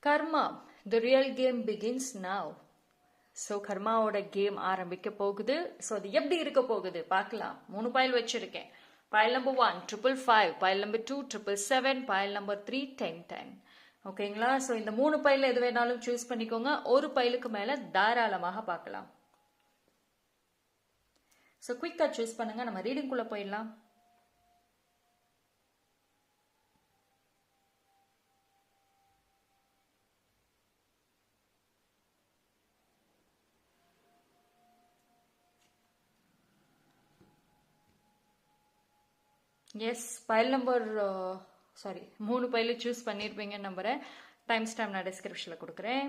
Karma, the real game begins now. So கர்மாவோட game ஆரம்பிக்க போகுது. ஸோ அது எப்படி இருக்க போகுது பார்க்கலாம். 3 பைல் வச்சிருக்கேன். File number 1 555, file number 2 777, file number 3 1010. ஓகேங்களா? ஸோ இந்த 3 பைல எது வேணாலும் சூஸ் பண்ணிக்கோங்க. ஒரு பைலுக்கு மேல தாராளமாக பார்க்கலாம். ஸோ குயிக்கா சூஸ் பண்ணுங்க. நம்ம ரீடிங் குள்ள போயிடலாம். எஸ், பைல் நம்பர் 3 பைல சூஸ் பண்ணியிருப்பீங்கன்னு நம்புறேன். டைம் ஸ்டாம்ப் நான் டிஸ்கிரிப்ஷனில் கொடுக்குறேன்.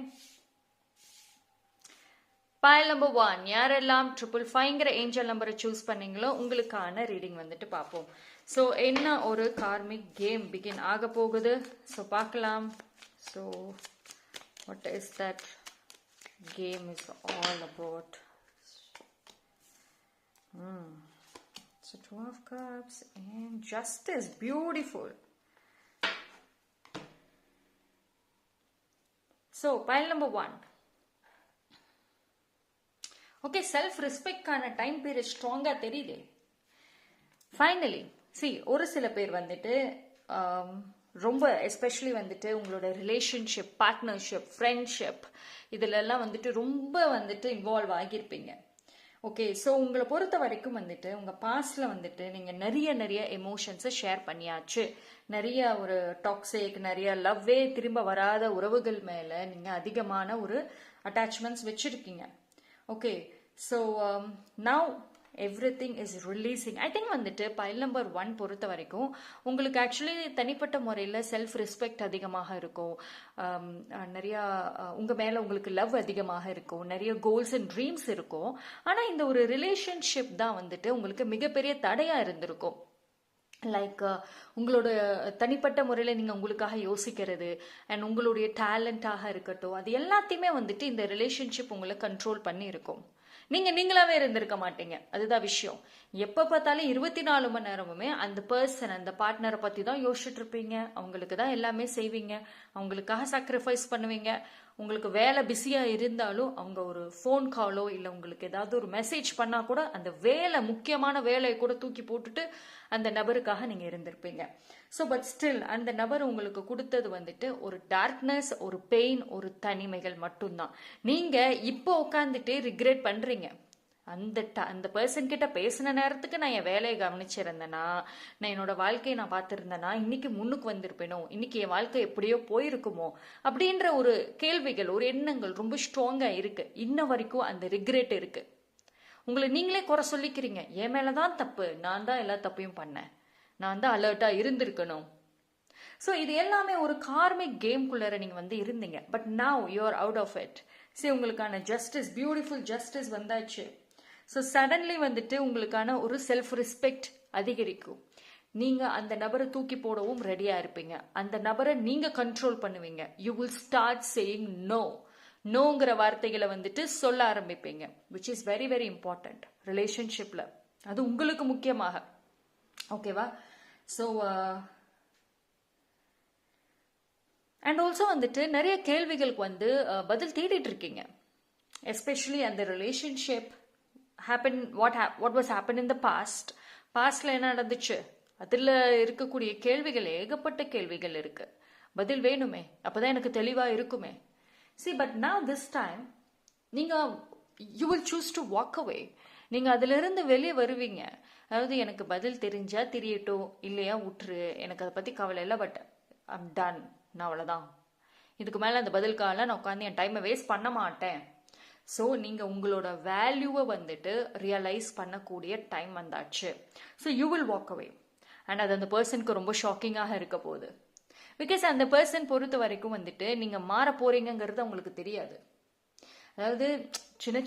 பைல் நம்பர் 1 யாரெல்லாம் 555ங்கிற ஏஞ்சல் நம்பரை சூஸ் பண்ணீங்களோ உங்களுக்கான ரீடிங் வந்துட்டு பார்ப்போம். ஸோ என்ன ஒரு கார்மிக் கேம் பிகின் ஆக போகுது. ஸோ பார்க்கலாம். So what is that game is all about. So 2 of cups and justice. Beautiful. So pile number 1. Okay, self-respect கான டைம் பீரியட் ஸ்ட்ராங்கா தெரியுது. ஃபைனலி ஒரு சில பேர் வந்துட்டு ரொம்ப எஸ்பெஷலி வந்துட்டு உங்களோட ரிலேஷன்ஷிப், பார்ட்னர்ஷிப், ஃப்ரெண்ட்ஷிப் இதுலெல்லாம் வந்துட்டு ரொம்ப வந்துட்டு இன்வால்வ் ஆகியிருப்பீங்க. ஓகே, ஸோ உங்களை பொறுத்த வரைக்கும் வந்துட்டு உங்கள் பாஸ்டில் வந்துட்டு நீங்கள் நிறைய எமோஷன்ஸை ஷேர் பண்ணியாச்சு. நிறைய ஒரு டாக்ஸிக், நிறைய லவ்வே திரும்ப வராத உறவுகள் மேலே நீங்கள் அதிகமான ஒரு அட்டாச்மெண்ட்ஸ் வச்சுருக்கீங்க. Okay, so now everything is releasing. I think வந்துட்டு பைல் நம்பர் 1 பொறுத்த வரைக்கும் உங்களுக்கு ஆக்சுவலி தனிப்பட்ட முறையில் செல்ஃப் ரெஸ்பெக்ட் அதிகமாக இருக்கும். நிறையா உங்கள் மேலே உங்களுக்கு லவ் அதிகமாக இருக்கும். நிறைய கோல்ஸ் அண்ட் ட்ரீம்ஸ் இருக்கும். ஆனால் இந்த ஒரு ரிலேஷன்ஷிப் தான் வந்துட்டு உங்களுக்கு மிகப்பெரிய தடையாக இருந்திருக்கும். லைக் உங்களோட தனிப்பட்ட முறையில் நீங்கள் உங்களுக்காக யோசிக்கிறது அண்ட் உங்களுடைய டேலண்டாக இருக்கட்டும், அது எல்லாத்தையுமே வந்துட்டு இந்த ரிலேஷன்ஷிப் உங்களை கண்ட்ரோல் பண்ணி இருக்கும். நீங்களாவே இருந்திருக்க மாட்டீங்க. அதுதான் விஷயம். எப்ப பார்த்தாலும் 24 மணி நேரமுமே அந்த பர்சன், அந்த பார்ட்னரை பத்தி தான் யோசிச்சுட்டு இருப்பீங்க. அவங்களுக்கு தான் எல்லாமே செய்வீங்க. அவங்களுக்காக சாக்ரிஃபைஸ் பண்ணுவீங்க. உங்களுக்கு வேலை பிஸியா இருந்தாலும் அவங்க ஒரு ஃபோன் காலோ இல்லை உங்களுக்கு ஏதாவது ஒரு மெசேஜ் பண்ணா கூட அந்த வேலை, முக்கியமான வேலையை கூட தூக்கி போட்டுட்டு அந்த நபருக்காக நீங்க இருந்திருப்பீங்க. ஸோ பட் ஸ்டில் அந்த நபர் உங்களுக்கு கொடுத்தது வந்துட்டு ஒரு டார்க்னஸ், ஒரு பெயின், ஒரு தனிமைகள் மட்டும்தான். நீங்க இப்போ உட்காந்துட்டு ரிக்ரெட் பண்றீங்க. அந்த பர்சன் கிட்ட பேசின நேரத்துக்கு நான் என் வேலையை கவனிச்சிருந்தேனா, நான் என்னோட வாழ்க்கையை நான் பார்த்துருந்தேனா, இன்னைக்கு முன்னுக்கு வந்திருப்பேனோ, இன்னைக்கு என் வாழ்க்கை எப்படியோ போயிருக்குமோ அப்படின்ற ஒரு கேள்விகள், ஒரு எண்ணங்கள் ரொம்ப ஸ்ட்ராங்கா இருக்கு. இன்ன வரைக்கும் அந்த ரிக்ரெட் இருக்கு. உங்களை நீங்களே குறை சொல்லிக்கிறீங்க. என் மேலதான் தப்பு, நான் தான் எல்லா தப்பையும் பண்ணேன், நான் தான் அலர்ட்டா இருந்திருக்கணும். ஸோ இது எல்லாமே ஒரு கார்மிக் கேம்குள்ளார நீங்க வந்து இருந்தீங்க. But now you are out of it. உங்களுக்கான ஜஸ்டிஸ், பியூட்டிஃபுல் ஜஸ்டிஸ் வந்தாச்சு. ஸோ சடன்லி வந்துட்டு உங்களுக்கான ஒரு செல்ஃப் ரெஸ்பெக்ட் அதிகரிக்கும். நீங்க அந்த நபரை தூக்கி போடவும் ரெடியா இருப்பீங்க. அந்த நபரை நீங்க கண்ட்ரோல் பண்ணுவீங்க. You will start saying no. நோங்கிற வார்த்தைகளை வந்துட்டு சொல்ல ஆரம்பிப்பீங்க. Which is very very important ரிலேஷன்ஷிப்ல. அது உங்களுக்கு முக்கியமாக. ஓகேவா? ஸோ அண்ட் ஆல்சோ வந்துட்டு நிறைய கேள்விகளுக்கு வந்து பதில் தேடிட்டு இருக்கீங்க. எஸ்பெஷலி அந்த relationship what was happened in the past. பாஸ்ட்ல என்ன நடந்துச்சு, அதுல இருக்கக்கூடிய கேள்விகள், ஏகப்பட்ட கேள்விகள் இருக்கு. பதில் வேணுமே, அப்பதான் எனக்கு தெளிவா இருக்குமே. பட் now this time நீங்க you will choose to walk away. நீங்க அதுல இருந்து வெளியே வருவீங்க. அதாவது எனக்கு பதில் தெரிஞ்சா தெரியட்டும், இல்லையா விட்டுரு, எனக்கு அதை பத்தி கவலை இல்லை, பட் I'm done, நான் அவ்வளவுதான், இதுக்கு மேல அந்த பதிலுக்காக நான் உட்காந்து என் டைமை வேஸ்ட் பண்ண மாட்டேன். ஸோ நீங்கள் உங்களோட வேல்யூவை வந்துட்டு ரியலைஸ் பண்ணக்கூடிய டைம் வந்தாச்சு. So you will walk away. And அது அந்த பர்சனுக்கு ரொம்ப ஷாக்கிங்காக இருக்க போகுது. பிகாஸ் அந்த பர்சன் பொறுத்த வரைக்கும் வந்துட்டு நீங்கள் மாற போறீங்கிறது அவங்களுக்கு தெரியாது. அதாவது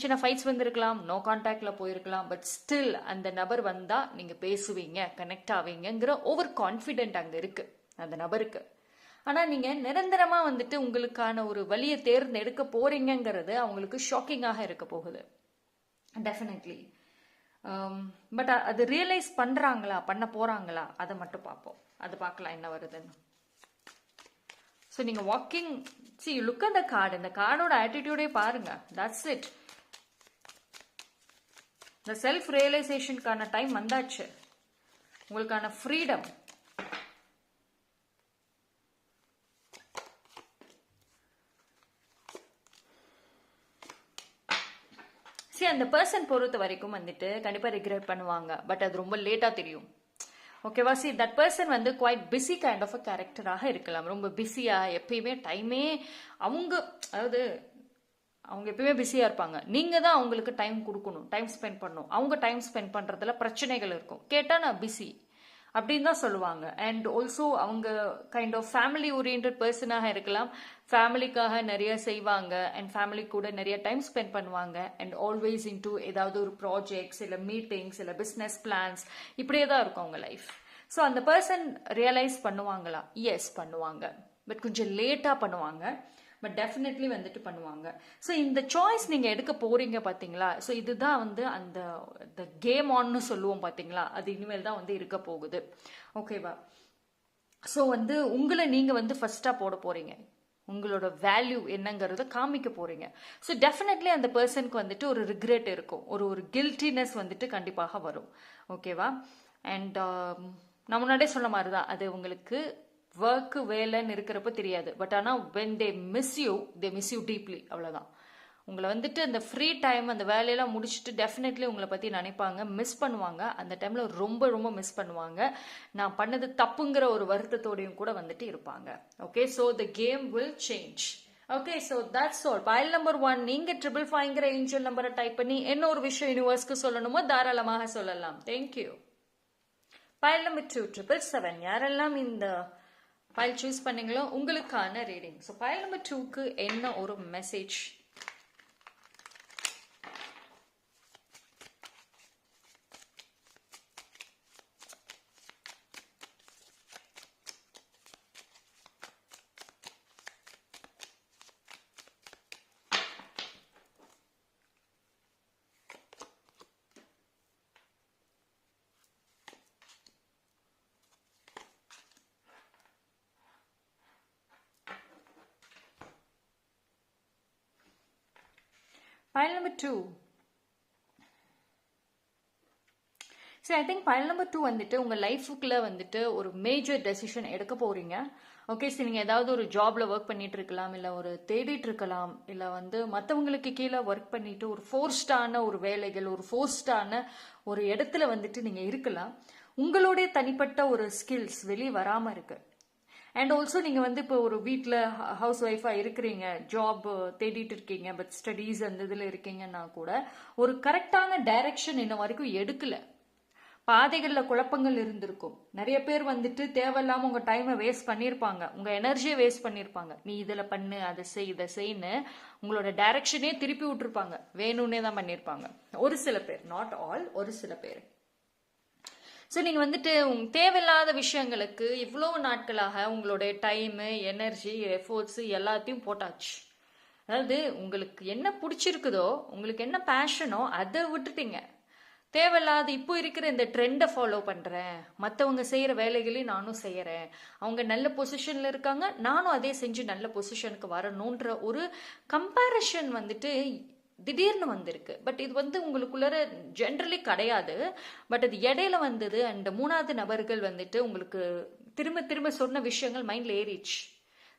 சின்ன ஃபைட்ஸ் வந்திருக்கலாம், நோ கான்டாக்ட்ல போயிருக்கலாம், பட் ஸ்டில் அந்த நபர் வந்தா நீங்க பேசுவீங்க, கனெக்ட் ஆவீங்கிற ஓவர் கான்ஃபிடென்ட் அங்க இருக்கு அந்த நபருக்கு. ஆனா நீங்க நிரந்தரமா வந்துட்டு உங்களுக்கான ஒரு வழியை தேர்ந்தெடுக்க போறீங்கிறது அவங்களுக்கு ஷாக்கிங்காக இருக்க போகுது. டெஃபினெட்லி. பட் அது ரியலைஸ் பண்றாங்களா, பண்ண போறாங்களா, அதை மட்டும் பார்ப்போம். அது பார்க்கலாம் என்ன வருதுன்னு. ஸோ நீங்கள் walking see look at the card, இந்த கார்டோட ஆட்டிடியூடே பாருங்க. That's it. இந்த செல்ஃப் ரியலைசேஷனுக்கான டைம் வந்தாச்சு, உங்களுக்கான ஃப்ரீடம். சரி, அந்த பர்சன் பொறுத்த வரைக்கும் வந்துட்டு கண்டிப்பா ரிக்ரெட் பண்ணுவாங்க, பட் அது ரொம்ப லேட்டா தெரியும். ஓகேவா? சி தட் பர்சன் வந்து quite busy kind of a கேரக்டராக இருக்கலாம். ரொம்ப பிஸியா, எப்பயுமே டைமே அவங்க, அதாவது அவங்க எப்பயுமே பிஸியா இருப்பாங்க. நீங்க தான் அவங்களுக்கு டைம் கொடுக்கணும், டைம் ஸ்பெண்ட் பண்ணணும். அவங்க டைம் ஸ்பெண்ட் பண்றதுல பிரச்சனைகள் இருக்கும். கேட்டா நான் பிஸி அப்படின்னு தான் சொல்லுவாங்க. அண்ட் ஆல்சோ அவங்க கைண்ட் ஆஃப் ஃபேமிலி ஓரியன்ட் பர்சனாக இருக்கலாம். ஃபேமிலிக்காக நிறைய செய்வாங்க அண்ட் ஃபேமிலி கூட நிறைய டைம் ஸ்பெண்ட் பண்ணுவாங்க. அண்ட் ஆல்வேஸ் இன்டூ ஏதாவது ஒரு ப்ராஜெக்ட்ஸ், இல்லை மீட்டிங்ஸ், இல்லை பிஸ்னஸ் பிளான்ஸ், இப்படியே தான் இருக்கும் அவங்க லைஃப். ஸோ அந்த பர்சன் ரியலைஸ் பண்ணுவாங்களா? எஸ், பண்ணுவாங்க. பட் கொஞ்சம் லேட்டாக பண்ணுவாங்க, பட் டெஃபினெட்லி வந்துட்டு பண்ணுவாங்க. ஸோ இந்த சாய்ஸ் நீங்கள் எடுக்க போறீங்க பார்த்தீங்களா? ஸோ இதுதான் வந்து அந்த கேம் ஆன்னு சொல்லுவோம் பார்த்தீங்களா? அது இனிமேல் தான் வந்து இருக்க போகுது. ஓகேவா? ஸோ வந்து உங்களை நீங்கள் வந்து ஃபர்ஸ்டாக போட போறீங்க, உங்களோட வேல்யூ என்னங்கிறத காமிக்க போறீங்க. ஸோ டெஃபினெட்லி அந்த பர்சனுக்கு வந்துட்டு ஒரு ரிக்ரெட் இருக்கும், ஒரு கில்ட்டினஸ் வந்துட்டு கண்டிப்பாக வரும். ஓகேவா? அண்ட் நான் முன்னாடியே சொன்ன மாதிரி தான், அது உங்களுக்கு ஒர்க்கு வேலைன்னு இருக்கிறப்ப தெரியாது. பட் ஆனால் when they miss you, they miss you deeply. அவ்வளோதான். உங்களை வந்துட்டு அந்த ஃப்ரீ டைம், அந்த வேலையெல்லாம் முடிச்சுட்டு டெஃபினெட்லி உங்களை பற்றி நினைப்பாங்க, மிஸ் பண்ணுவாங்க. அந்த டைமில் ரொம்ப ரொம்ப மிஸ் பண்ணுவாங்க. நான் பண்ணது தப்புங்கிற ஒரு வருத்தத்தோடையும் கூட வந்துட்டு இருப்பாங்க. Okay, so the game will change. Okay, so that's all. File number 1, நீங்கள் 555ங்கிற ஏஞ்சல் நம்பரை டைப் பண்ணி என்ன ஒரு விஷயம் யூனிவர்ஸ்க்கு சொல்லணுமோ தாராளமாக சொல்லலாம். தேங்க்யூ. File number 2, 777. யாரெல்லாம் இந்த ஃபைல் சூஸ் பண்ணீங்களோ உங்களுக்கான ரீடிங். ஸோ ஃபைல் நம்பர் 2க்கு என்ன ஒரு மெசேஜ்? Pile number 2. சரி, ஐ திங்க் பைல் நம்பர் 2 வந்துட்டு உங்கள் லைஃபுக்குள்ள வந்துட்டு ஒரு மேஜர் டெசிஷன் எடுக்க போறீங்க. ஓகே, சரி, நீங்கள் ஏதாவது ஒரு ஜாப்ல ஒர்க் பண்ணிட்டு இருக்கலாம், இல்லை ஒரு தேடிட்டு இருக்கலாம், இல்லை வந்து மற்றவங்களுக்கு கீழே ஒர்க் பண்ணிட்டு ஒரு ஃபோர்ஸ்டான ஒரு வேலைகள், ஒரு ஃபோர்ஸ்டான ஒரு இடத்துல வந்துட்டு நீங்கள் இருக்கலாம். உங்களுடைய தனிப்பட்ட ஒரு ஸ்கில்ஸ் வெளியே வராமல் இருக்கு. அண்ட் ஆல்சோ நீங்கள் வந்து இப்போ ஒரு வீட்டில் ஹவுஸ் ஒய்ஃபாக இருக்கிறீங்க, ஜாப் தேடிட்டு இருக்கீங்க, பட் ஸ்டடீஸ் அந்த இதில் இருக்கீங்கன்னா கூட ஒரு கரெக்டான டைரக்ஷன் இன்ன வரைக்கும் எடுக்கல. பாதைகளில் குழப்பங்கள் இருந்திருக்கும். நிறைய பேர் வந்துட்டு தேவையில்லாமல் உங்கள் டைமை வேஸ்ட் பண்ணியிருப்பாங்க, உங்கள் எனர்ஜியை வேஸ்ட் பண்ணியிருப்பாங்க. நீ இதில் பண்ணு, அதை செய், இதை செய்ன்னு உங்களோட டைரக்ஷனே திருப்பி விட்டுருப்பாங்க. வேணும்னே தான் பண்ணியிருப்பாங்க ஒரு சில பேர், நாட் ஆல், ஒரு சில பேர். ஸோ நீங்கள் வந்துட்டு தேவையில்லாத விஷயங்களுக்கு இவ்வளோ நாட்களாக உங்களுடைய டைமு, எனர்ஜி, எஃபோர்ட்ஸு எல்லாத்தையும் போட்டாச்சு. அதாவது உங்களுக்கு என்ன பிடிச்சிருக்குதோ, உங்களுக்கு என்ன பேஷனோ அதை விட்டுட்டீங்க. தேவையில்லாத இப்போ இருக்கிற இந்த ட்ரெண்டை ஃபாலோ பண்ணுறேன், மற்றவங்க செய்கிற வேலைகளையும் நானும் செய்கிறேன், அவங்க நல்ல பொசிஷனில் இருக்காங்க, நானும் அதே செஞ்சு நல்ல பொசிஷனுக்கு வரணுன்ற ஒரு கம்பேரிஷன் வந்துட்டு திடீர்னு வந்திருக்கு. பட் இது வந்து உங்களுக்குள்ள ஜென்ரலி கிடையாது, பட் அது இடையில வந்தது. அண்ட் 3வது நபர்கள் வந்துட்டு உங்களுக்கு திரும்ப திரும்ப சொன்ன விஷயங்கள் மைண்ட்ல ஏறிச்சு.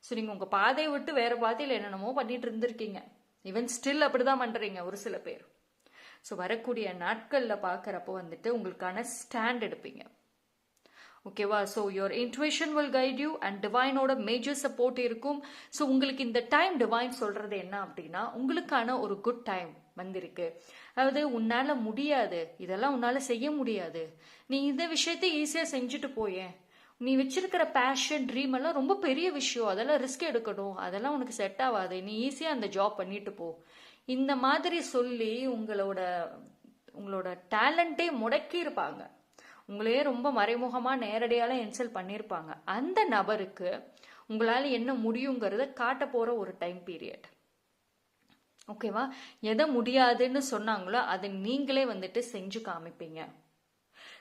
ஸோ நீங்கள் உங்கள் பாதையை விட்டு வேற பாதையில் என்னென்னமோ பண்ணிட்டு இருந்திருக்கீங்க. ஈவன் ஸ்டில் அப்படிதான் பண்றீங்க ஒரு சில பேர். ஸோ வரக்கூடிய நாட்களில் பார்க்குறப்போ வந்துட்டு உங்களுக்கான ஸ்டாண்ட் எடுப்பீங்க. ஓகேவா? So your intuition will guide you and டிவைனோட மேஜர் சப்போர்ட் இருக்கும். ஸோ உங்களுக்கு இந்த டைம் டிவைன் சொல்றது என்ன அப்படின்னா, உங்களுக்கான ஒரு குட் டைம் வந்திருக்கு. அதாவது உன்னால முடியாது, இதெல்லாம் உன்னால செய்ய முடியாது, நீ இந்த விஷயத்தை ஈஸியாக செஞ்சுட்டு போயேன், நீ வச்சிருக்கிற பேஷன், ட்ரீம் எல்லாம் ரொம்ப பெரிய விஷயம், அதெல்லாம் ரிஸ்க் எடுக்கணும், அதெல்லாம் உனக்கு செட் ஆகாது, நீ ஈஸியாக அந்த ஜாப் பண்ணிட்டு போ, இந்த மாதிரி சொல்லி உங்களோட டேலண்ட்டே முடக்கி இருப்பாங்க. உங்களையே ரொம்ப மறைமுகமாக நேரடியால இன்சல்ட் பண்ணியிருப்பாங்க. அந்த நபருக்கு உங்களால் என்ன முடியுங்கிறத காட்ட போகிற ஒரு டைம் பீரியட். ஓகேவா? எதை முடியாதுன்னு சொன்னாங்களோ அதை நீங்களே வந்துட்டு செஞ்சு காமிப்பீங்க.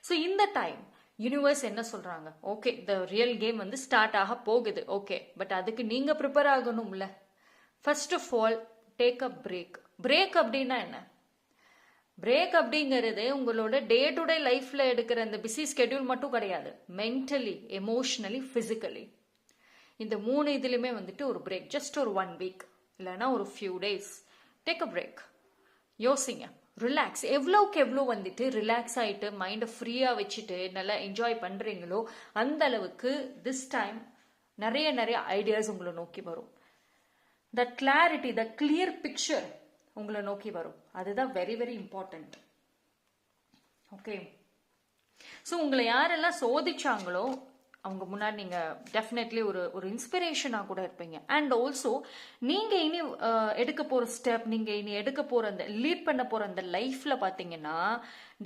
ஸோ இந்த டைம் யூனிவர்ஸ் என்ன சொல்றாங்க, ஓகே த ரியல் கேம் வந்து ஸ்டார்ட் ஆக போகுது, ஓகே பட் அதுக்கு நீங்க ப்ரிப்பேர் ஆகணும்ல. First of all take a break. Break அப்படின்னா என்ன? பிரேக் அப்படிங்கிறது உங்களோட டே டு டே லைஃப்ல எடுக்கிற அந்த பிஸி ஸ்கெடியூல் மட்டும் கிடையாது. மென்டலி, எமோஷனலி, பிசிக்கலி, இந்த 3 இதுலையுமே வந்துட்டு ஒரு பிரேக். ஜஸ்ட் ஒரு 1 வீக் இல்லைன்னா ஒரு few days take a break. யோசிங்க, ரிலாக்ஸ். எவ்வளோக்கு எவ்வளோ வந்துட்டு ரிலாக்ஸ் ஆகிட்டு மைண்டை ஃப்ரீயாக வச்சுட்டு நல்லா என்ஜாய் பண்ணுறீங்களோ அந்த அளவுக்கு திஸ் டைம் நிறைய நிறைய ஐடியாஸ் உங்களை நோக்கி வரும். த கிளாரிட்டி, த கிளியர் பிக்சர் உங்களை நோக்கி வரும். அதுதான் very very important. Okay, so உங்களை யாரெல்லாம் சோதிச்சாங்களோ அவங்க முன்னாடி நீங்க டெஃபினெட்லி ஒரு இன்ஸ்பிரேஷனா கூட இருப்பீங்க. அண்ட் ஆல்சோ நீங்க இனி எடுக்க போற ஸ்டெப், நீங்க இனி எடுக்க போற அந்த லீட் பண்ண போற அந்த லைஃப்ல பாத்தீங்கன்னா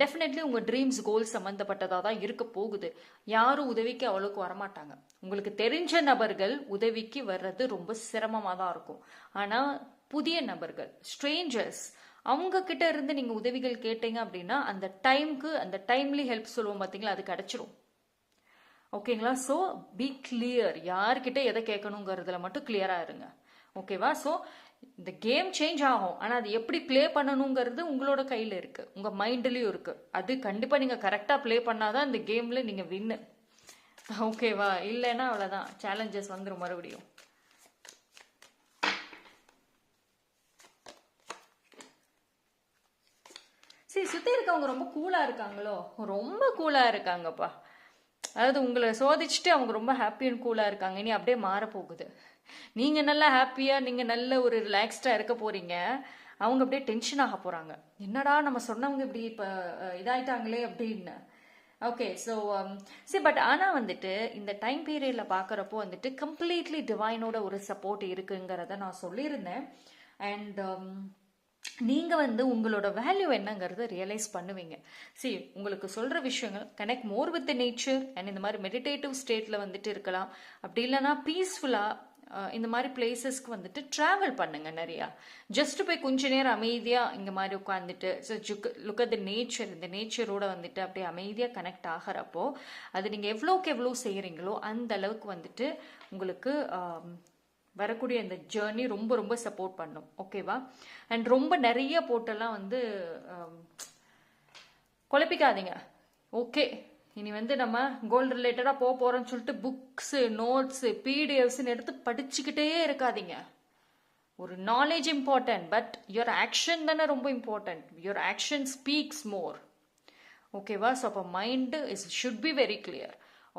டெஃபினெட்லி உங்க ட்ரீம்ஸ் கோல் சம்பந்தப்பட்டதா தான் இருக்க போகுது. யாரும் உதவிக்கு அவ்வளவுக்கு வரமாட்டாங்க. உங்களுக்கு தெரிஞ்ச நபர்கள் உதவிக்கு வர்றது ரொம்ப சிரமமா தான் இருக்கும். ஆனா புதிய நபர்கள், ஸ்ட்ரேஞ்சர்ஸ், அவங்க கிட்ட இருந்து நீங்க உதவிகள் கேட்டீங்க அப்படின்னா அந்த டைம்க்கு, அந்த டைம்லி ஹெல்ப் சொல்லுவோம் பாத்தீங்களா, அது கிடைச்சிரும். ஓகேங்களா? So B clear. யார்கிட்ட எதை கேட்கணுங்கிறதுல மட்டும் கிளியரா இருங்க. ஓகேவா? ஸோ இந்த கேம் சேஞ்ச் ஆகும், ஆனா அது எப்படி பிளே பண்ணணுங்கிறது உங்களோட கையில இருக்கு, உங்க மைண்ட்லயும் இருக்கு. அது கண்டிப்பா நீங்க கரெக்டா பிளே பண்ணாதான் இந்த கேம்ல நீங்க வின்னு. ஓகேவா? இல்லைன்னா அவ்வளவுதான், சேலஞ்சஸ் வந்துடும் மறுபடியும். சரி, சுத்தி இருக்கவங்க ரொம்ப கூலா இருக்காங்களோ? ரொம்ப கூலா இருக்காங்கப்பா. அதாவது உங்களை சோதிச்சுட்டு அவங்க ரொம்ப ஹாப்பி அண்ட் கூலா இருக்காங்க. இனி அப்படியே மாற போகுது. நீங்க நல்லா ஹாப்பியா, நீங்க நல்ல ஒரு ரிலாக்ஸ்டா இருக்க போறீங்க. அவங்க அப்படியே டென்ஷன் ஆக போறாங்க. என்னடா நம்ம சொன்னவங்க இப்படி இப்ப இதாயிட்டாங்களே அப்படின்னு. ஓகே, ஸோ சரி, பட் ஆனால் வந்துட்டு இந்த டைம் பீரியட்ல பார்க்குறப்போ வந்துட்டு கம்ப்ளீட்லி டிவைனோட ஒரு சப்போர்ட் இருக்குங்கிறத நான் சொல்லியிருந்தேன். அண்ட் நீங்க வந்து உங்களோட வேல்யூ என்னங்கிறத ரியலைஸ் பண்ணுவீங்க. சரி, உங்களுக்கு சொல்ற விஷயங்கள் connect more with nature and இந்த மாதிரி மெடிடேட்டிவ் ஸ்டேட்ல வந்துட்டு இருக்கலாம். அப்படி இல்லைன்னா பீஸ்ஃபுல்லா இந்த மாதிரி பிளேசஸ்க்கு வந்துட்டு டிராவல் பண்ணுங்க நிறையா. ஜஸ்ட் போய் கொஞ்ச நேரம் அமைதியா இங்க மாதிரி உட்காந்துட்டு லுக் அட் த நேச்சர், இந்த நேச்சரோட வந்துட்டு அப்படியே அமைதியா கனெக்ட் ஆகிறப்போ அது நீங்க எவ்வளோக்கு எவ்வளோ செய்யறீங்களோ அந்த அளவுக்கு வந்துட்டு உங்களுக்கு வரக்கூடிய இந்த ஜேர்னி ரொம்ப ரொம்ப சப்போர்ட் பண்ணும். ஓகேவா? அண்ட் ரொம்ப நிறைய போட்டெல்லாம் வந்து குழப்பிக்காதீங்க. ஓகே, இனி வந்து நம்ம கோல்டு ரிலேட்டடா போறோம்னு சொல்லிட்டு புக்ஸ், நோட்ஸ், பிடிஎஃப்ஸ் எடுத்து படிச்சுக்கிட்டே இருக்காதீங்க. ஒரு knowledge important, but your action தானே ரொம்ப இம்பார்ட்டன்ட். யுவர் ஆக்ஷன் ஸ்பீக்ஸ் மோர். ஓகேவா? ஸோ அப்போ mind should be very clear.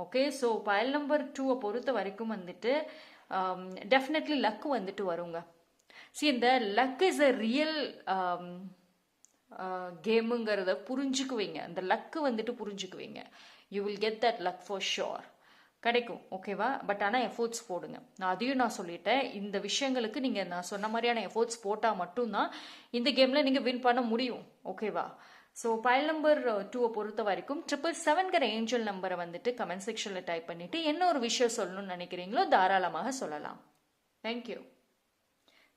Okay, so பயல் நம்பர் 2 பொறுத்த வரைக்கும் வந்துட்டு டெஃபினெட்லி லக் வந்துட்டு வருங்க. சி, இந்த லக் இஸ் அ ரியல் கேமுங்கிறத புரிஞ்சுக்குவீங்க. அந்த லக்கு வந்துட்டு புரிஞ்சுக்குவீங்க. You will get that luck for sure, கிடைக்கும். ஓகேவா? பட் ஆனால் எஃபோர்ட்ஸ் போடுங்க. அதையும் நான் சொல்லிட்டேன். இந்த விஷயங்களுக்கு நீங்கள் நான் சொன்ன மாதிரியான எஃபோர்ட்ஸ் போட்டால் மட்டும்தான் இந்த கேமில் நீங்கள் வின் பண்ண முடியும். ஓகேவா? ஸோ பயல் நம்பர் 2 பொறுத்த வரைக்கும் 777ங்கிற ஏஞ்சல் நம்பரை வந்துட்டு கமெண்ட் செக்ஷனில் டைப் பண்ணிட்டு என்ன ஒரு விஷயம் சொல்லணும்னு நினைக்கிறீங்களோ தாராளமாக சொல்லலாம். தேங்க்யூ.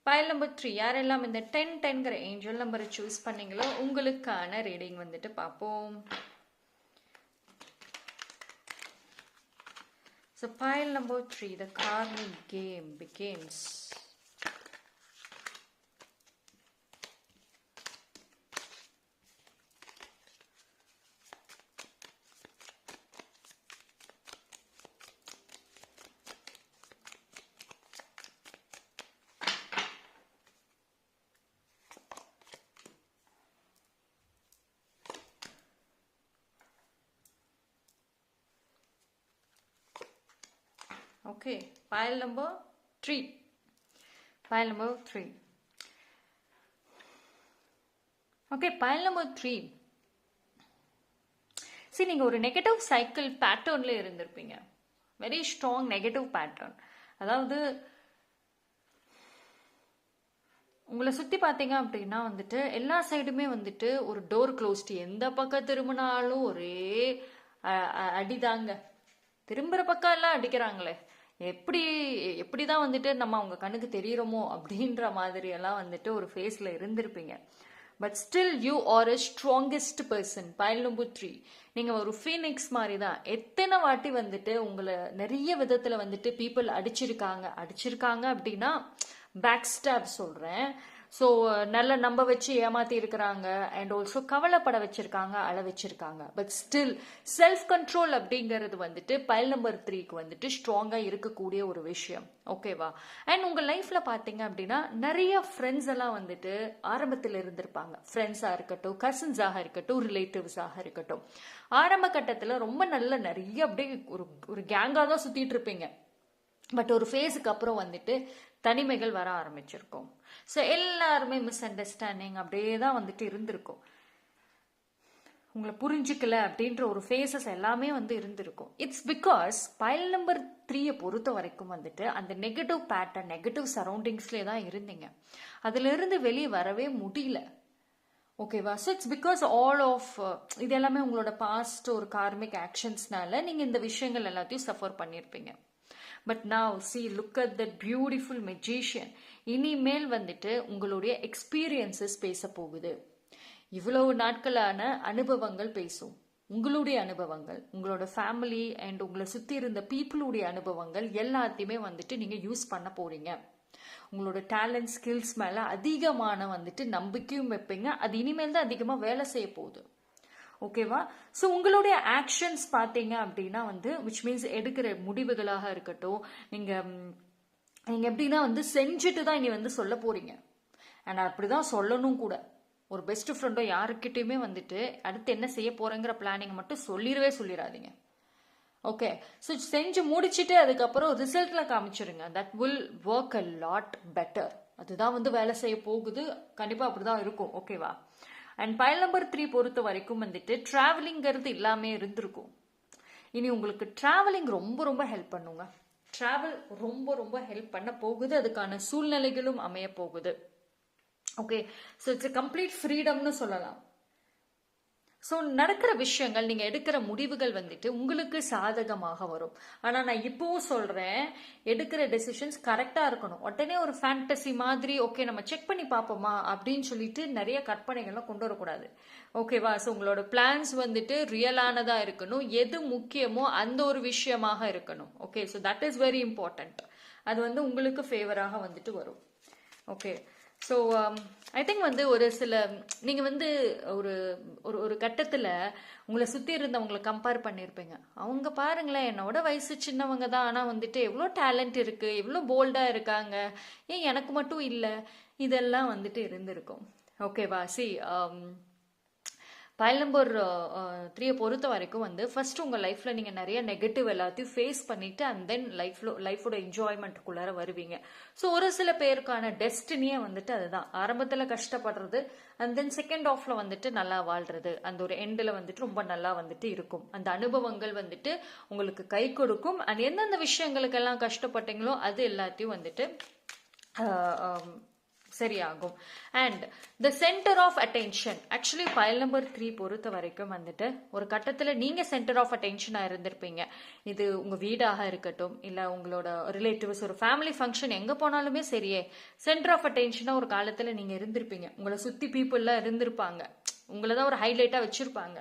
பயல் நம்பர் 3 யாரெல்லாம் இந்த 1010ங்கிற ஏஞ்சல் நம்பரை சூஸ் பண்ணீங்களோ உங்களுக்கான ரீடிங் வந்துட்டு பார்ப்போம். So pile number 3, the karmic game begins. Okay, pile number 3. Pile number 3. Okay, pile number 3. See, நீங்க ஒரு நெகட்டிவ் சைக்கிள் பேட்டர்ன்ல இருந்திருப்பீங்க. Very strong negative pattern. அதாவது உங்களை சுத்தி பார்த்தீங்க அப்படின்னா வந்துட்டு எல்லா சைடுமே வந்துட்டு ஒரு டோர் க்ளோஸ்டு. எந்த பக்கம் திரும்பினாலும் ஒரே அடிதாங்க. திரும்புற பக்கம் எல்லாம் அடிக்கிறாங்களே, எப்படிதான் வந்துட்டு நம்ம அவங்க கண்ணுக்கு தெரியுறோமோ அப்படின்ற மாதிரி எல்லாம் வந்துட்டு ஒரு ஃபேஸ்ல இருந்திருப்பீங்க. But still you are a strongest person. pile number 3, நீங்க ஒரு ஃபீனிக்ஸ் மாதிரி தான். எத்தனை வாட்டி வந்துட்டு உங்களை நிறைய விதத்துல வந்துட்டு பீப்புள் அடிச்சிருக்காங்க அப்படின்னா பேக் ஸ்டாப் சொல்றேன். ஸோ நல்ல நம்ப வச்சு ஏமாத்தி இருக்கிறாங்க, அண்ட் ஆல்சோ கவலைப்பட வச்சிருக்காங்க, அழ வச்சிருக்காங்க. பட் ஸ்டில் செல்ஃப் கண்ட்ரோல் அப்படிங்கிறது வந்துட்டு பைல் நம்பர் 3க்கு வந்துட்டு ஸ்ட்ராங்கா இருக்கக்கூடிய ஒரு விஷயம். ஓகேவா? அண்ட் உங்க லைஃப்ல பாத்தீங்க அப்படின்னா நிறைய ஃப்ரெண்ட்ஸ் எல்லாம் வந்துட்டு ஆரம்பத்தில் இருந்திருப்பாங்க. ஃப்ரெண்ட்ஸா இருக்கட்டும், கசின்ஸாக இருக்கட்டும், ரிலேட்டிவ்ஸாக இருக்கட்டும். ஆரம்ப கட்டத்துல ரொம்ப நல்ல நிறைய அப்படியே ஒரு கேங்கா தான் சுத்திட்டு இருப்பீங்க. பட் ஒரு ஃபேஸுக்கு அப்புறம் வந்துட்டு தனிமைகள் வர ஆரம்பிச்சிருக்கும். ஸோ எல்லாருமே மிஸ் அண்டர்ஸ்டாண்டிங் அப்படியே தான் வந்துட்டு இருந்திருக்கும். உங்களை புரிஞ்சுக்கல அப்படின்ற ஒரு ஃபேஸஸ் எல்லாமே வந்து இருந்திருக்கும். இட்ஸ் பிகாஸ் பைல் நம்பர் 3 பொறுத்த வரைக்கும் வந்துட்டு அந்த நெகட்டிவ் பேட்டர்ன், நெகட்டிவ் சரௌண்டிங்ஸ்லேயே தான் இருந்தீங்க. அதுல இருந்து வெளியே வரவே முடியல. ஓகேவா? So it's because all of இது எல்லாமே உங்களோட பாஸ்ட் ஒரு கார்மிக் ஆக்ஷன்ஸ்னால நீங்க இந்த விஷயங்கள் எல்லாத்தையும் சஃபர் பண்ணியிருப்பீங்க. But now see look at that beautiful magician. இனிமேல் வந்துட்டு உங்களுடைய எக்ஸ்பீரியன்சஸ் பேச போகுது. இவ்வளவு நாட்களான அனுபவங்கள் பேசும். உங்களுடைய அனுபவங்கள், உங்களோட ஃபேமிலி அண்ட் உங்களை சுத்தி இருந்த பீப்புளுடைய அனுபவங்கள் எல்லாத்தையுமே வந்துட்டு நீங்க யூஸ் பண்ண போறீங்க. உங்களோட டேலண்ட், ஸ்கில்ஸ் மேல அதிகமான வந்துட்டு நம்பிக்கையும் வைப்பீங்க. அது இனிமேல் தான் அதிகமா வேலை செய்ய போகுது. ஓகேவா? ஸோ உங்களுடைய ஆக்ஷன்ஸ் பார்த்தீங்க அப்படின்னா வந்து விச் மீன்ஸ் எடுக்கிற முடிவுகளாக இருக்கட்டும், நீங்க எப்படின்னா வந்து செஞ்சுட்டு தான் இனி வந்து சொல்ல போறீங்க. அண்ட் அப்படிதான் சொல்லணும் கூட. ஒரு பெஸ்ட் ஃப்ரெண்டோ யாருக்கிட்டையுமே வந்துட்டு அடுத்து என்ன செய்ய போறேங்கிற பிளானிங் மட்டும் சொல்லிடாதீங்க. ஓகே? ஸோ செஞ்சு முடிச்சுட்டு அதுக்கப்புறம் ரிசல்ட்ல காமிச்சிருங்க. That will work a lot better. அதுதான் வந்து வேலை செய்ய போகுது. கண்டிப்பா அப்படிதான் இருக்கும். ஓகேவா? அண்ட் பைல் நம்பர் 3 பொறுத்த வரைக்கும் வந்துட்டு டிராவலிங்கிறது எல்லாமே இருந்திருக்கும். இனி உங்களுக்கு டிராவலிங் ரொம்ப ரொம்ப ஹெல்ப் பண்ணுங்க. டிராவல் ரொம்ப ரொம்ப ஹெல்ப் பண்ண போகுது. அதுக்கான சூழ்நிலைகளும் அமைய போகுது. ஓகே? ஸோ இட்ஸ் கம்ப்ளீட் ஃப்ரீடம்னு சொல்லலாம். ஸோ நடக்கிற விஷயங்கள், நீங்க எடுக்கிற முடிவுகள் வந்துட்டு உங்களுக்கு சாதகமாக வரும். ஆனா நான் இப்பவும் சொல்றேன், எடுக்கிற டெசிஷன்ஸ் கரெக்டா இருக்கணும். உடனே ஒரு ஃபேண்டசி மாதிரி ஓகே நம்ம செக் பண்ணி பார்ப்போமா அப்படின்னு சொல்லிட்டு நிறைய கற்பனைகள்லாம் கொண்டு வரக்கூடாது. ஓகேவா? ஸோ உங்களோட பிளான்ஸ் வந்துட்டு ரியலானதா இருக்கணும். எது முக்கியமோ அந்த ஒரு விஷயமாக இருக்கணும். Okay? So that is very important. அது வந்து உங்களுக்கு ஃபேவராக வந்துட்டு வரும். ஓகே? ஸோ ஐ திங்க் வந்து ஒரு சில நீங்க வந்து ஒரு ஒரு கட்டத்துல உங்களை சுத்தி இருந்தவங்களை கம்பேர் பண்ணியிருப்பீங்க. அவங்க பாருங்களேன், என்னோட வயசு சின்னவங்க தான், ஆனா வந்துட்டு எவ்வளோ டேலண்ட் இருக்கு, எவ்வளோ போல்டா இருக்காங்க, ஏன் எனக்கு மட்டும் இல்லை, இதெல்லாம் வந்துட்டு இருந்திருக்கும். ஓகேவா? சி பைல் நம்பர் 3 பொறுத்த வரைக்கும் வந்து ஃபர்ஸ்ட் உங்க லைஃப்ல நீங்க நிறைய நெகட்டிவ் எல்லாத்தையும் ஃபேஸ் பண்ணிட்டு அண்ட் தென் லைஃபோட என்ஜாய்மெண்ட்டுக்குள்ளார வருவீங்க. ஸோ ஒரு சில பேருக்கான டெஸ்டினியே வந்துட்டு அதுதான். ஆரம்பத்துல கஷ்டப்படுறது அண்ட் தென் செகண்ட் ஆஃப்ல வந்துட்டு நல்லா வாழ்றது, அந்த ஒரு எண்டில் வந்துட்டு ரொம்ப நல்லா வந்துட்டு இருக்கும். அந்த அனுபவங்கள் வந்துட்டு உங்களுக்கு கை கொடுக்கும். அண்ட் எந்தெந்த விஷயங்களுக்கெல்லாம் கஷ்டப்பட்டீங்களோ அது எல்லாத்தையும் வந்துட்டு சரியாகும். And the centre of attention, actually file number 3 பொறுத்த வரைக்கும் வந்துட்டு ஒரு கட்டத்துல நீங்க சென்டர் ஆஃப் அட்டென்ஷனா இருந்திருப்பீங்க. இது உங்க வீடாக இருக்கட்டும், இல்ல உங்களோட ரிலேட்டிவ்ஸ், ஒரு ஃபேமிலி ஃபங்க்ஷன் எங்க போனாலுமே சரியே, சென்டர் ஆஃப் அட்டென்ஷனா ஒரு காலத்துல நீங்க இருந்திருப்பீங்க. உங்களை சுத்தி பீப்புள்லாம் இருந்திருப்பாங்க, உங்களை தான் ஒரு ஹைலைட்டா வச்சிருப்பாங்க.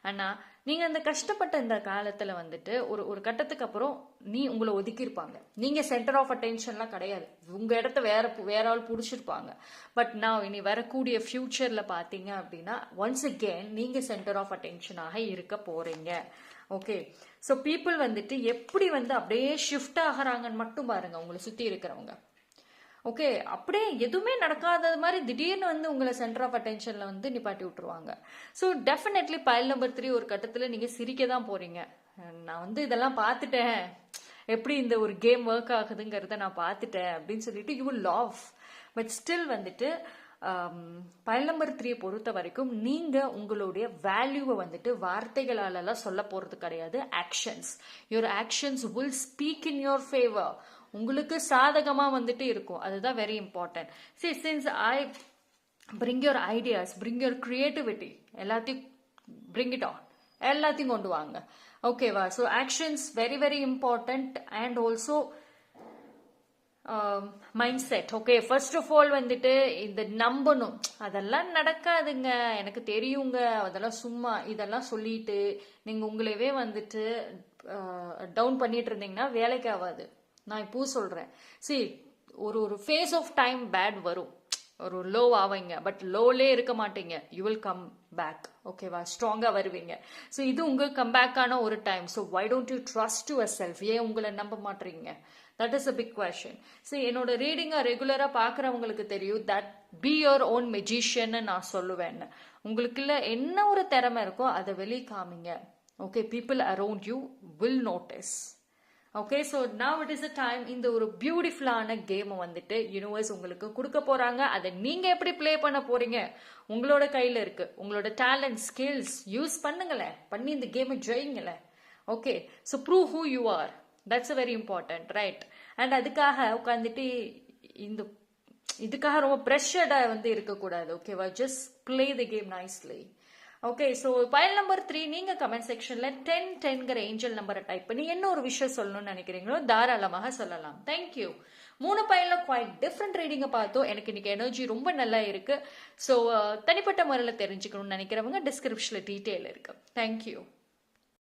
ஆனா நீங்க அந்த கஷ்டப்பட்ட இந்த காலத்துல வந்துட்டு ஒரு கட்டத்துக்கு அப்புறம் உங்களை ஒதுக்கியிருப்பாங்க. நீங்க சென்டர் ஆஃப் அட்டென்ஷன்லாம் கிடையாது. உங்க இடத்த வேற ஆள் புடிச்சிருப்பாங்க. பட் நான் இனி வரக்கூடிய ஃபியூச்சர்ல பாத்தீங்க அப்படின்னா ஒன்ஸ் அகெயின் நீங்க சென்டர் ஆஃப் அட்டென்ஷனாக இருக்க போறீங்க. ஓகே? ஸோ பீப்புள் வந்துட்டு எப்படி வந்து அப்படியே ஷிஃப்ட் ஆகிறாங்கன்னு மட்டும் பாருங்க உங்களை சுத்தி இருக்கிறவங்க. ஓகே? அப்படியே எதுவுமே நடக்காத மாதிரி திடீர்னு வந்து உங்களை சென்டர் ஆஃப் அட்டென்ஷன்ல வந்து நிப்பாட்டி விட்டுருவாங்க. ஸோ டெஃபினெட்லி பைல் நம்பர் 3 ஒரு கட்டத்துல நீங்க சிரிக்க தான் போறீங்க. நான் வந்து இதெல்லாம் பார்த்துட்டேன், எப்படி இந்த ஒரு கேம் ஒர்க் ஆகுதுங்கிறத நான் பார்த்துட்டேன் அப்படின்னு சொல்லிட்டு you will laugh. But still வந்துட்டு பைல் நம்பர் 3 பொறுத்த வரைக்கும் நீங்க உங்களுடைய வேல்யூவை வந்துட்டு வார்த்தைகளாலலாம் சொல்ல போறது கிடையாது. Actions, your actions will speak in your favour. உங்களுக்கு சாதகமா வந்துட்டு இருக்கும். அதுதான் very important. See, since I bring your ideas, bring your creativity, எல்லாத்தையும் bring it on, எல்லாத்தையும் கொண்டு வாங்க. ஓகேவா? So actions very very important. And also mind set. Okay, first of all வந்துட்டு இந்த நம்பணும், அதெல்லாம் நடக்காதுங்க, எனக்கு தெரியுங்க, அதெல்லாம் சும்மா, இதெல்லாம் சொல்லிட்டு நீங்க உங்களவே வந்துட்டு டவுன் பண்ணிட்டு இருந்தீங்கன்னா வேலைக்கு ஆகாது. நான் இப்போ சொல்றேன். சி, ஒரு ஃபேஸ் ஆஃப் டைம் பேட் வரும், ஒரு லோ ஆவீங்க, பட் லோலே இருக்க மாட்டீங்க, யூ வில் கம் பேக். ஓகேவா, ஸ்ட்ராங்கா வருவீங்க. ஸோ இது உங்க கம்பேக்கான ஒரு time. So why don't you trust yourself? ஏன் உங்களை நம்ப மாட்டீங்க? That is a big question. So என்னோட ரீடிங்கை ரெகுலரா பார்க்குறவங்களுக்கு தெரியும், தட் பி யுவர் ஓன் மெஜிஷியன்னு நான் சொல்லுவேன். உங்களுக்குள்ள என்ன ஒரு திறமை இருக்கோ அதை வெளியே காமிங்க. Okay, people around you will notice. Okay, so now it is a time. இந்த ஒரு பியூட்டிஃபுல்லான கேமை வந்துட்டு யூனிவர்ஸ் உங்களுக்கு கொடுக்க போறாங்க. அதை நீங்க எப்படி பிளே பண்ண போறீங்க உங்களோட கையில இருக்கு. உங்களோட டேலண்ட், ஸ்கில்ஸ் யூஸ் பண்ணுங்களேன், பண்ணி இந்த கேமை ஜெயிங்களேன். Okay, so prove who you are. That's a very important, right? And அதுக்காக உட்காந்துட்டு இதுக்காக ரொம்ப ப்ரெஷர்டா இருக்கக்கூடாது. ஓகேவா, just play the game nicely. Okay, so file number 3, நீங்க கமெண்ட் செக்ஷன்ல 1010ங்கிற ஏஞ்சல் நம்பரை டைப் பண்ணி என்ன ஒரு விஷயம் சொல்லணும்னு நினைக்கிறீங்களோ தாராளமாக சொல்லலாம். தேங்க்யூ. 3 பைல்ல குவைட் டிஃப்ரெண்ட் ரீடிங்கை பார்த்தோம். எனக்கு இன்னைக்கு எனர்ஜி ரொம்ப நல்லா இருக்கு. ஸோ தனிப்பட்ட முறையில் தெரிஞ்சுக்கணும்னு நினைக்கிறவங்க டிஸ்கிரிப்ஷன்ல டீட்டெயில் இருக்கு. தேங்க்யூ.